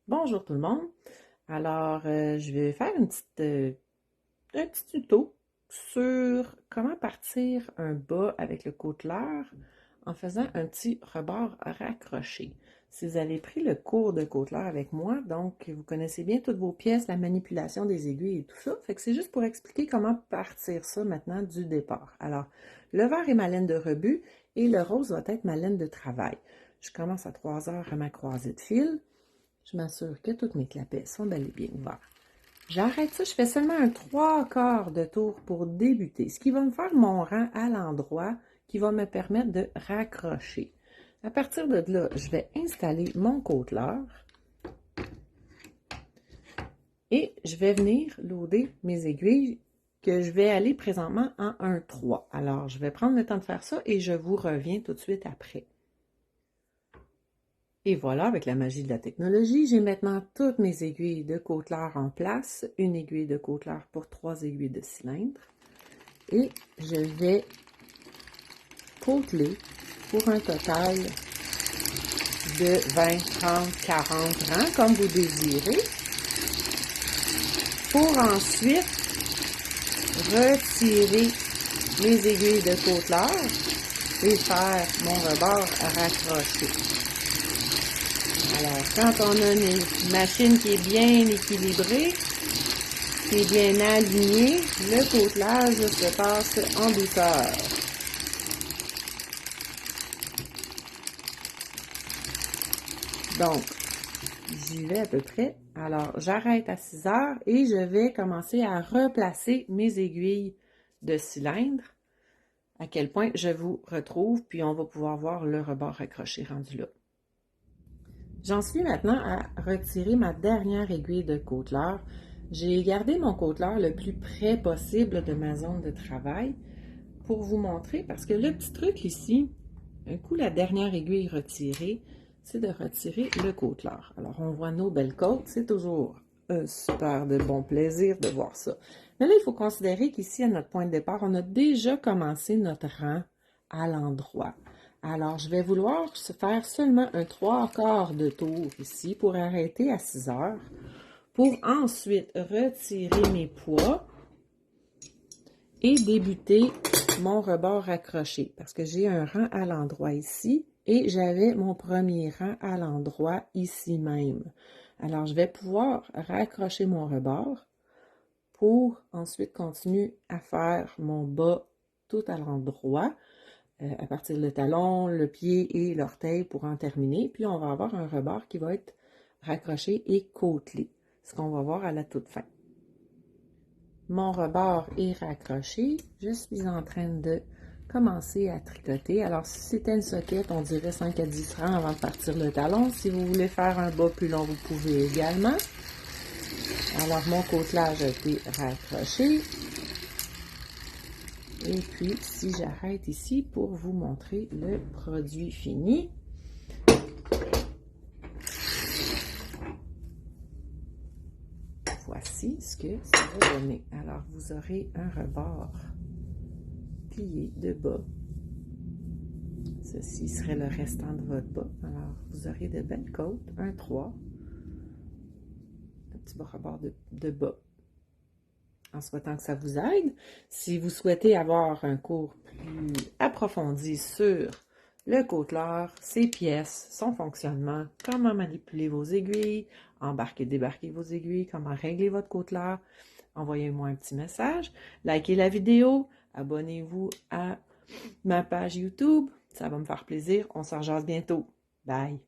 Bonjour tout le monde. Alors, je vais faire un petit tuto sur comment partir un bas avec le côteleur en faisant un petit rebord raccroché. Si vous avez pris le cours de côteleur avec moi, donc vous connaissez bien toutes vos pièces, la manipulation des aiguilles et tout ça. Fait que c'est juste pour expliquer comment partir ça maintenant du départ. Alors, le vert est ma laine de rebut et le rose va être ma laine de travail. Je commence à 3 heures à ma croisée de fil. Je m'assure que toutes mes clapets sont bel et bien ouverts. J'arrête ça, je fais seulement un 3/4 de tour pour débuter, ce qui va me faire mon rang à l'endroit qui va me permettre de raccrocher. À partir de là, je vais installer mon côteleur et je vais venir loader mes aiguilles que je vais aller présentement en 1/3. Alors, je vais prendre le temps de faire ça et je vous reviens tout de suite après. Et voilà, avec la magie de la technologie, j'ai maintenant toutes mes aiguilles de côteleur en place. Une aiguille de côteleur pour 3 aiguilles de cylindre. Et je vais côteler pour un total de 20, 30, 40 rangs, comme vous désirez. Pour ensuite retirer mes aiguilles de côteleur et faire mon rebord raccroché. Alors, quand on a une machine qui est bien équilibrée, qui est bien alignée, le côtelage se passe en douceur. Donc, j'y vais à peu près. Alors, j'arrête à 6 heures et je vais commencer à replacer mes aiguilles de cylindre. À quel point je vous retrouve, puis on va pouvoir voir le rebord raccroché rendu là. J'en suis maintenant à retirer ma dernière aiguille de côteleur. J'ai gardé mon côteleur le plus près possible de ma zone de travail pour vous montrer, parce que le petit truc ici, un coup la dernière aiguille retirée, c'est de retirer le côteleur. Alors on voit nos belles côtes, c'est toujours un super de bon plaisir de voir ça. Mais là, il faut considérer qu'ici, à notre point de départ, on a déjà commencé notre rang à l'endroit. Alors, je vais vouloir faire seulement un 3/4 de tour ici pour arrêter à 6 heures, pour ensuite retirer mes poids et débuter mon rebord raccroché, parce que j'ai un rang à l'endroit ici et j'avais mon premier rang à l'endroit ici même. Alors, je vais pouvoir raccrocher mon rebord pour ensuite continuer à faire mon bas tout à l'endroit, à partir du talon, le pied et l'orteil pour en terminer. Puis on va avoir un rebord qui va être raccroché et côtelé, ce qu'on va voir à la toute fin. Mon rebord est raccroché. Je suis en train de commencer à tricoter. Alors, si c'était une soquette, on dirait 5 à 10 rangs avant de partir le talon. Si vous voulez faire un bas plus long, vous pouvez également. Alors, mon côtelage a été raccroché. Et puis, si j'arrête ici pour vous montrer le produit fini. Voici ce que ça va donner. Alors, vous aurez un rebord plié de bas. Ceci serait le restant de votre bas. Alors, vous aurez de belles côtes, un 3, un petit rebord de bas. En souhaitant que ça vous aide. Si vous souhaitez avoir un cours plus approfondi sur le côteleur, ses pièces, son fonctionnement, comment manipuler vos aiguilles, embarquer, débarquer vos aiguilles, comment régler votre côteleur, envoyez-moi un petit message, likez la vidéo, abonnez-vous à ma page YouTube, ça va me faire plaisir, on s'en rejase bientôt. Bye!